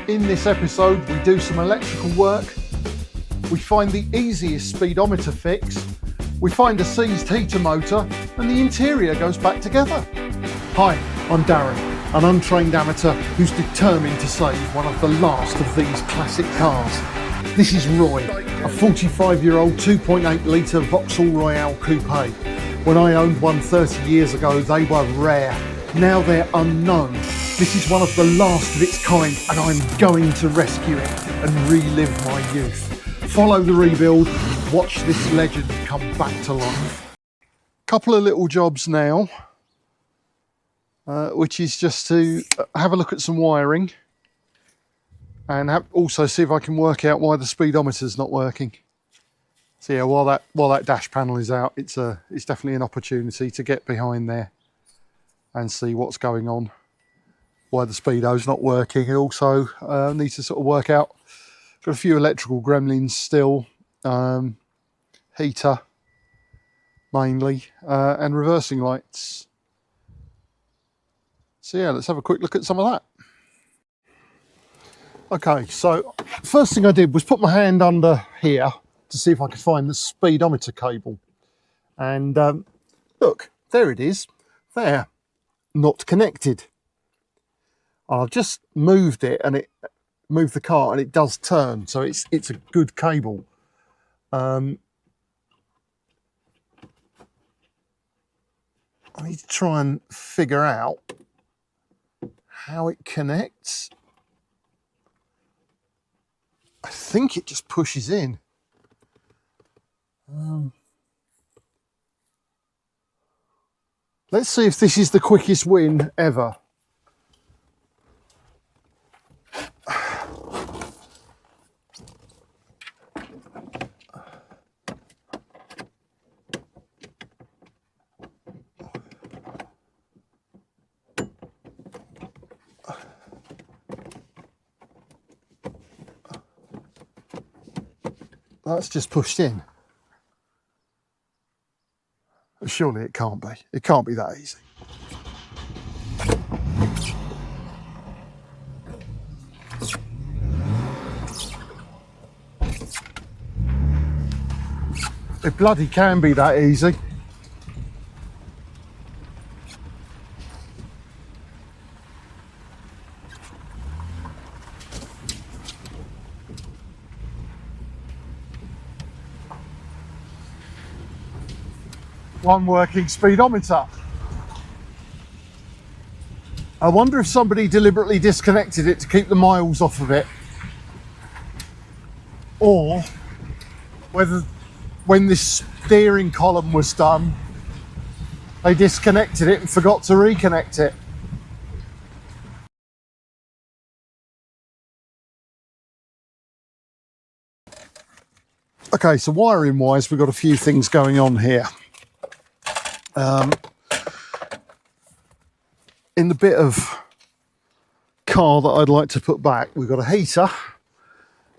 In this episode, we do some electrical work, we find the easiest speedometer fix, we find a seized heater motor, and the interior goes back together. Hi, I'm Darren, an untrained amateur who's determined to save one of the last of these classic cars. This is Roy, a 45-year-old 2.8 litre Vauxhall Royale coupe. When I owned one 30 years ago, they were rare. Now they're unknown. This is one of the last of its kind, and I'm going to rescue it and relive my youth. Follow the rebuild, watch this legend come back to life. Couple of little jobs now, which is just to have a look at some wiring and also see if I can work out why the speedometer's not working. So yeah, while that dash panel is out, it's definitely an opportunity to get behind there and see what's going on, why the speedo's not working, and also need to sort of work out, got a few electrical gremlins still, heater mainly, and reversing lights. So yeah, let's have a quick look at some of that. Okay, so first thing I did was put my hand under here to see if I could find the speedometer cable, and look, there it is, there, not connected. I've just moved it, and it moved the car, and it does turn, so it's a good cable. I need to try and figure out how it connects. I think it just pushes in. Let's see if this is the quickest win ever. That's just pushed in. Surely it can't be. It can't be that easy. It bloody can be that easy. One working speedometer. I wonder if somebody deliberately disconnected it to keep the miles off of it, or whether when this steering column was done they disconnected it and forgot to reconnect it. Okay, so wiring wise we've got a few things going on here. In the bit of car that I'd like to put back, we've got a heater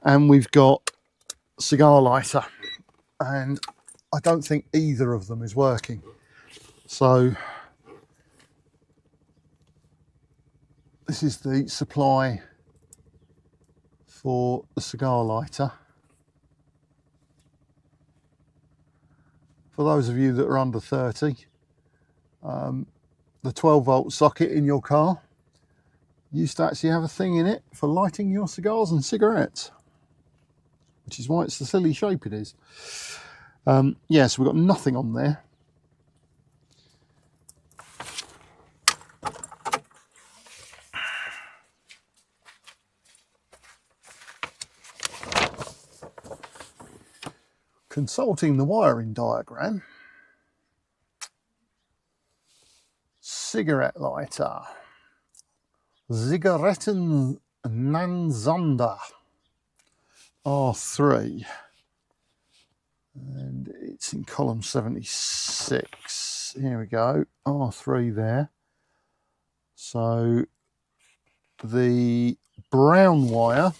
and we've got a cigar lighter, and I don't think either of them is working. So this is the supply for the cigar lighter. For those of you that are under 30, the 12-volt socket in your car used to actually have a thing in it for lighting your cigars and cigarettes, which is why it's the silly shape it is. Yeah, so we've got nothing on there. Consulting the wiring diagram, cigarette lighter, Zigaretten Nanzander R3, and it's in column 76. Here we go, R3 there. So the brown wire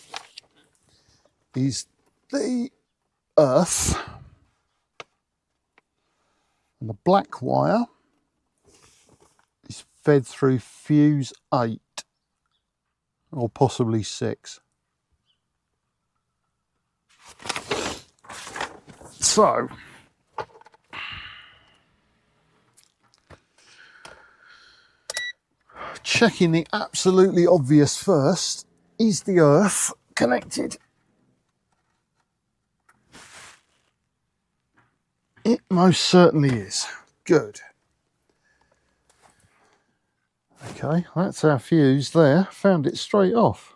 is the earth, and the black wire is fed through fuse 8. or possibly 6. So, checking the absolutely obvious first, is the earth connected? It most certainly is. Good. Okay, that's our fuse there. Found it straight off.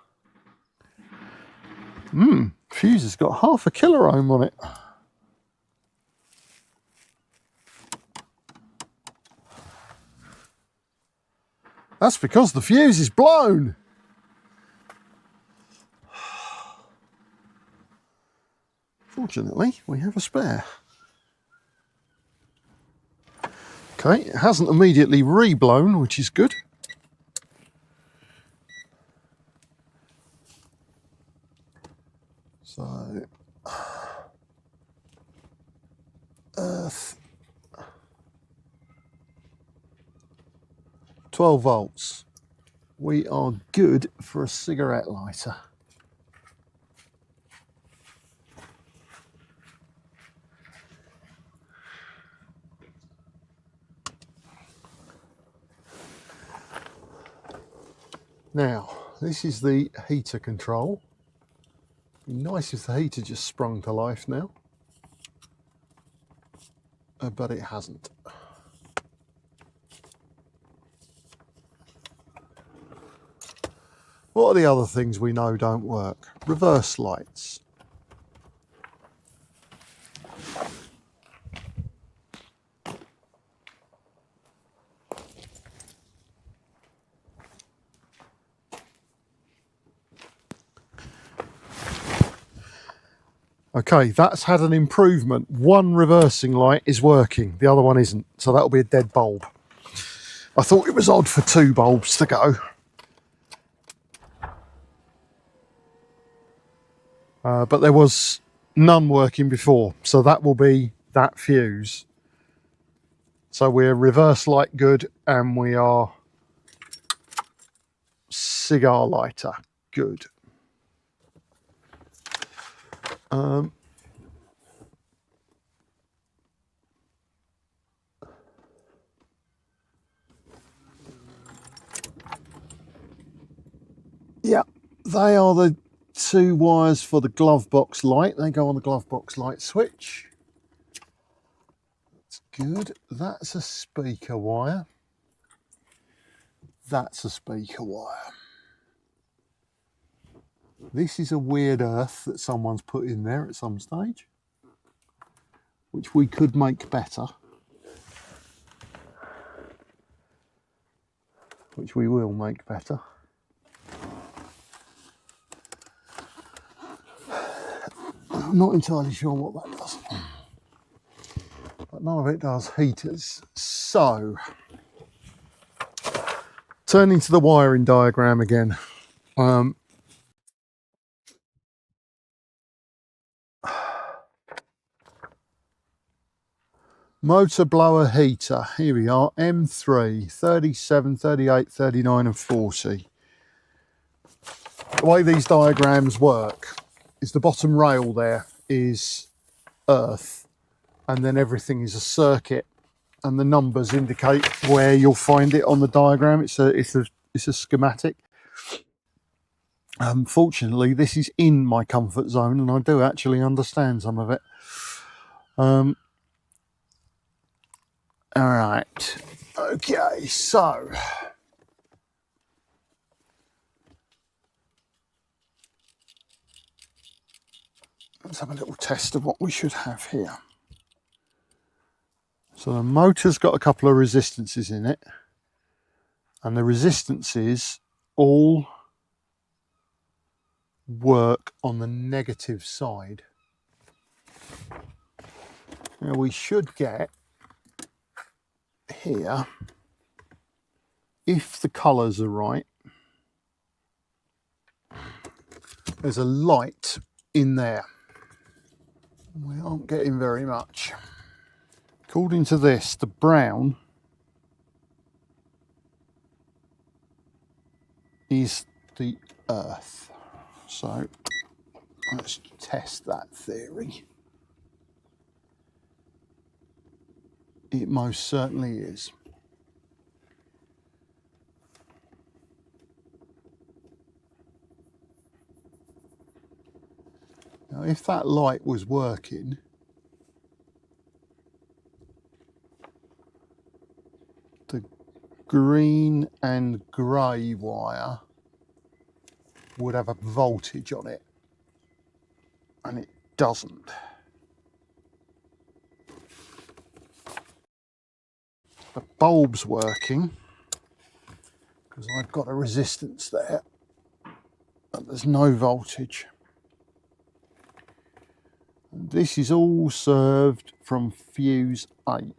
Fuse has got half a kiloohm on it. That's because the fuse is blown. Fortunately, we have a spare. Okay, it hasn't immediately re-blown, which is good. So, earth, 12 volts. We are good for a cigarette lighter. Now, this is the heater control. Be nice if the heater just sprung to life now, but it hasn't. What are the other things we know don't work? Reverse lights. Okay, that's had an improvement. One reversing light is working, the other one isn't, so that'll be a dead bulb. I thought it was odd for 2 bulbs to go. But there was none working before, so that will be that fuse. So we're reverse light good, and we are cigar lighter good. Yeah, they are the 2 wires for the glove box light. They go on the glove box light switch. That's good. That's a speaker wire. That's a speaker wire. This is a weird earth that someone's put in there at some stage, which we could make better. Which we will make better. I'm not entirely sure what that does, but none of it does heaters. So, turning to the wiring diagram again. Motor blower heater, here we are, M3, 37, 38, 39 and 40. The way these diagrams work is the bottom rail there is earth, and then everything is a circuit, and the numbers indicate where you'll find it on the diagram. It's a schematic. Fortunately, this is in my comfort zone, and I do actually understand some of it. All right, okay, so let's have a little test of what we should have here. So the motor's got a couple of resistances in it, and the resistances all work on the negative side. Now we should get here, if the colours are right, there's a light in there. We aren't getting very much. According to this, the brown is the earth. So let's test that theory. It most certainly is. Now, if that light was working, the green and grey wire would have a voltage on it, and it doesn't. The bulb's working because I've got a resistance there, but there's no voltage. And this is all served from fuse 8.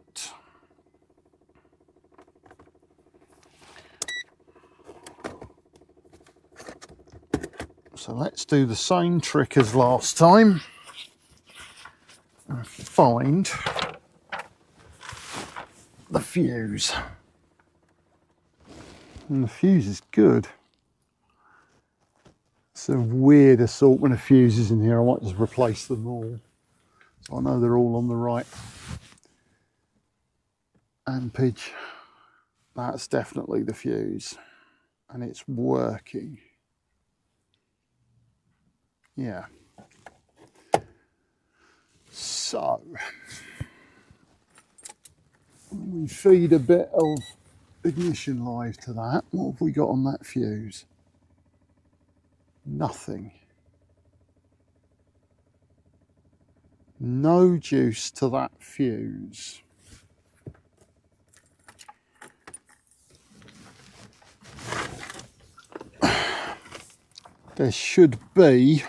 So let's do the same trick as last time and find the fuse. And the fuse is good. It's a weird assortment of fuses in here. I might just replace them all, so I know they're all on the right ampage. That's definitely the fuse, and it's working. Yeah. So we feed a bit of ignition live to that. What have we got on that fuse? Nothing. No juice to that fuse. There should be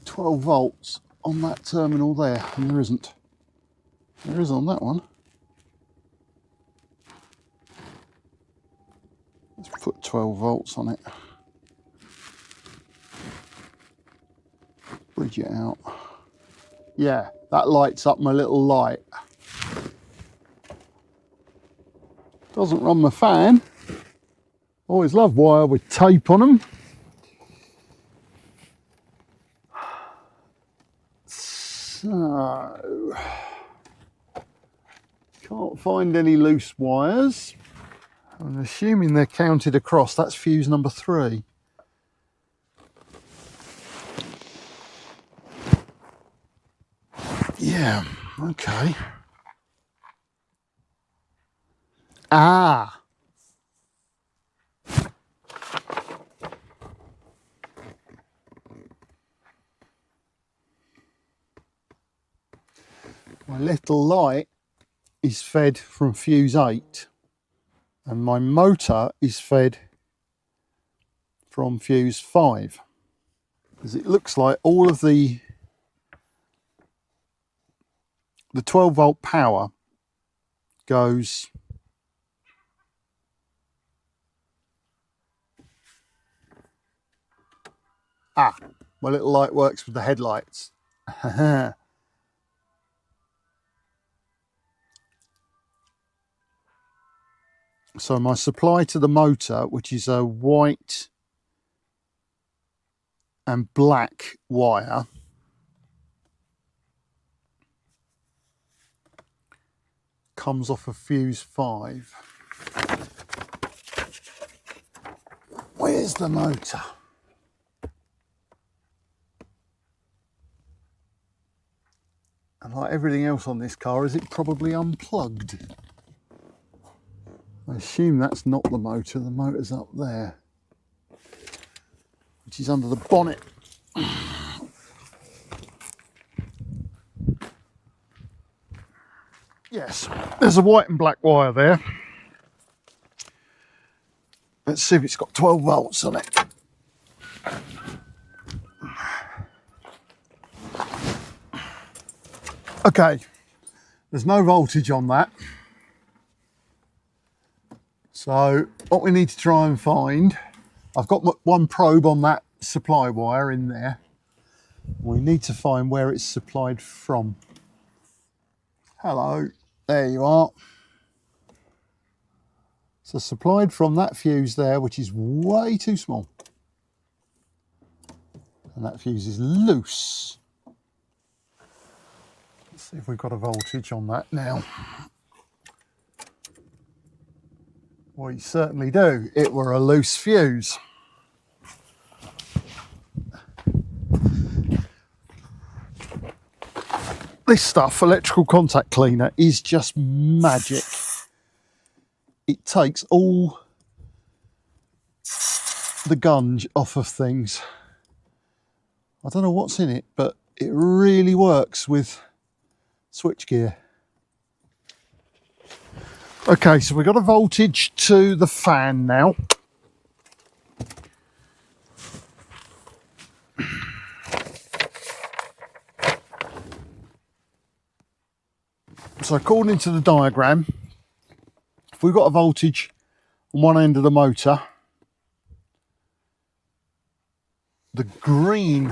$12 volts on that terminal there, and there isn't. There is on that one. Let's put 12 volts on it. Bridge it out. Yeah, that lights up my little light. Doesn't run my fan. Always love wire with tape on them. So, can't find any loose wires. I'm assuming they're counted across. That's fuse number 3. Yeah, okay. Ah! My little light is fed from fuse 8, and my motor is fed from fuse 5. Because it looks like all of the 12 volt power goes my little light works with the headlights. So my supply to the motor, which is a white and black wire, comes off of fuse 5. Where's the motor? And like everything else on this car, is it probably unplugged? I assume that's not the motor. The motor's up there, which is under the bonnet. Yes, there's a white and black wire there. Let's see if it's got 12 volts on it. Okay, there's no voltage on that. So what we need to try and find, I've got one probe on that supply wire in there. We need to find where it's supplied from. Hello, there you are. So supplied from that fuse there, which is way too small. And that fuse is loose. Let's see if we've got a voltage on that now. We certainly do. It were a loose fuse. This stuff, electrical contact cleaner, is just magic. It takes all the gunge off of things. I don't know what's in it, but it really works with switchgear. Okay, so we've got a voltage to the fan now. So according to the diagram, if we've got a voltage on one end of the motor, the grey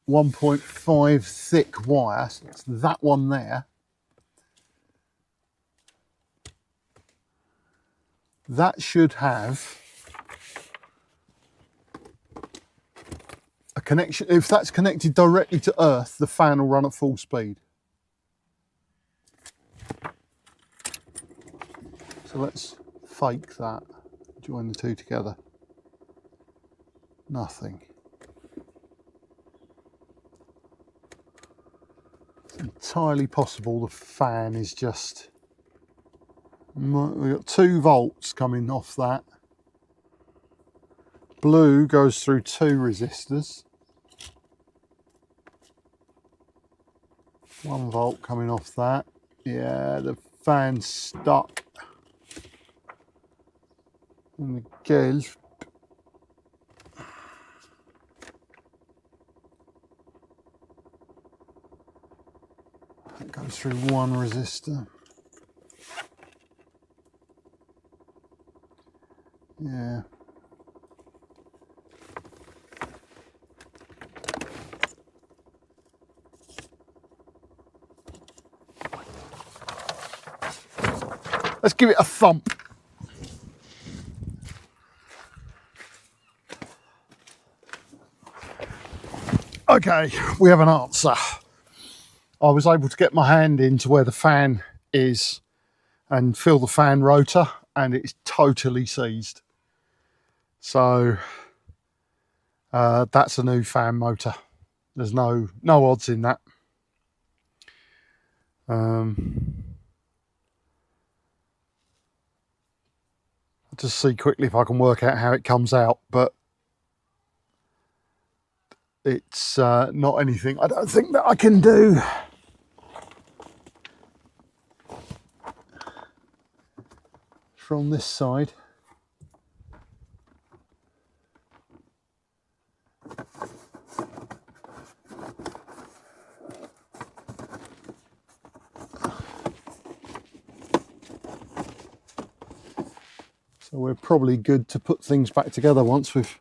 1.5 thick wire, so that's that one there, that should have a connection. If that's connected directly to earth, the fan will run at full speed. So let's fake that, join the two together. Nothing. It's entirely possible the fan is just, we've got 2 volts coming off that. Blue goes through 2 resistors. 1 volt coming off that. Yeah, the fan's stuck in the gauge. It goes through 1 resistor. Yeah. Let's give it a thump. Okay, we have an answer. I was able to get my hand into where the fan is and feel the fan rotor, and it's totally seized. So that's a new fan motor. There's no odds in that. I'll just see quickly if I can work out how it comes out, but it's not anything I don't think that I can do. From this side. So we're probably good to put things back together once we've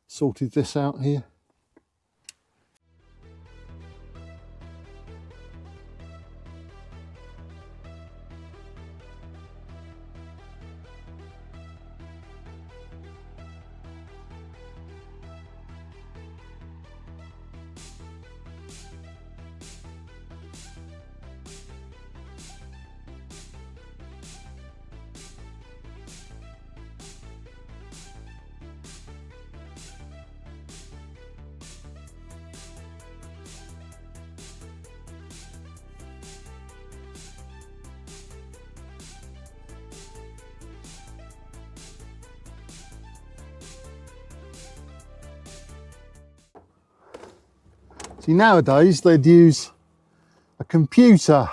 sorted this out here. See, nowadays they'd use a computer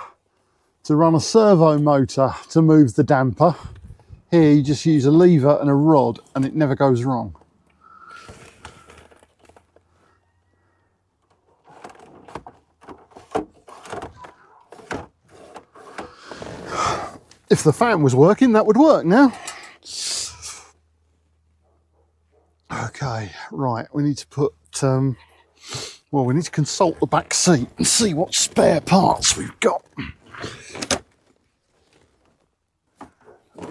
to run a servo motor to move the damper. Here you just use a lever and a rod and it never goes wrong. If the fan was working, that would work now. Okay. Okay, right, we need to put, well, we need to consult the back seat and see what spare parts we've got.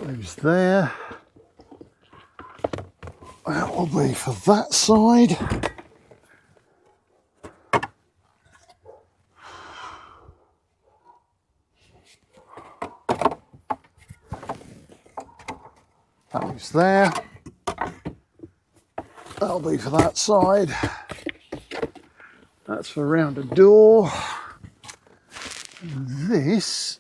Those there. That will be for that side. That goes there. That'll be for that side. That's for around a door. And this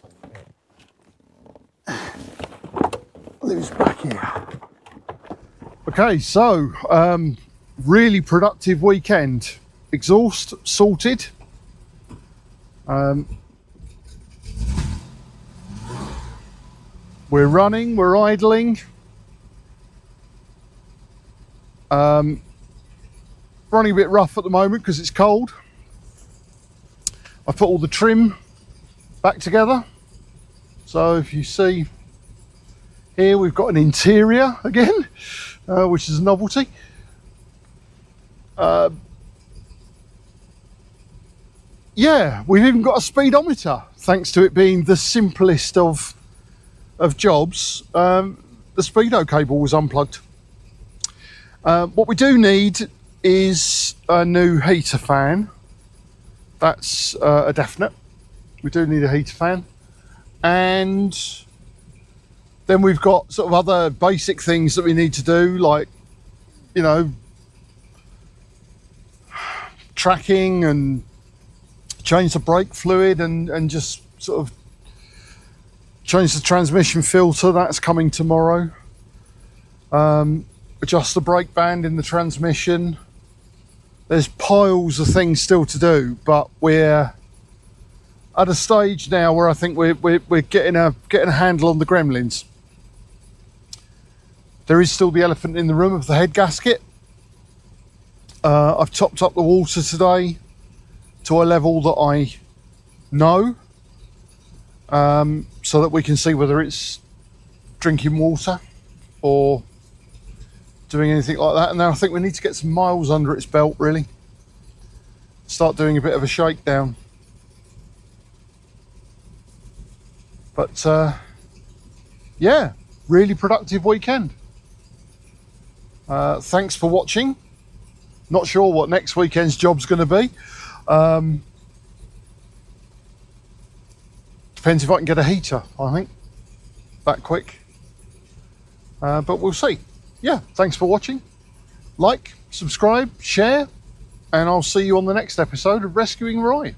lives back here. Okay, so really productive weekend. Exhaust sorted. We're running, we're idling. Running a bit rough at the moment because it's cold. I put all the trim back together. So if you see here, we've got an interior again, which is a novelty. Yeah, we've even got a speedometer, thanks to it being the simplest of jobs. The Speedo cable was unplugged. What we do need is a new heater fan. That's a definite. We do need a heater fan. And then we've got sort of other basic things that we need to do, like, you know, tracking and change the brake fluid and just sort of change the transmission filter. That's coming tomorrow. Adjust the brake band in the transmission. There's piles of things still to do, but we're at a stage now where I think we're getting a handle on the Gremlins. There is still the elephant in the room of the head gasket. I've topped up the water today to a level that I know, so that we can see whether it's drinking water or doing anything like that. And now I think we need to get some miles under its belt, really. Start doing a bit of a shakedown. But yeah, really productive weekend. Thanks for watching. Not sure what next weekend's job's going to be. Depends if I can get a heater, I think, that quick. But we'll see. Yeah, thanks for watching. Like, subscribe, share, and I'll see you on the next episode of Rescuing Roy.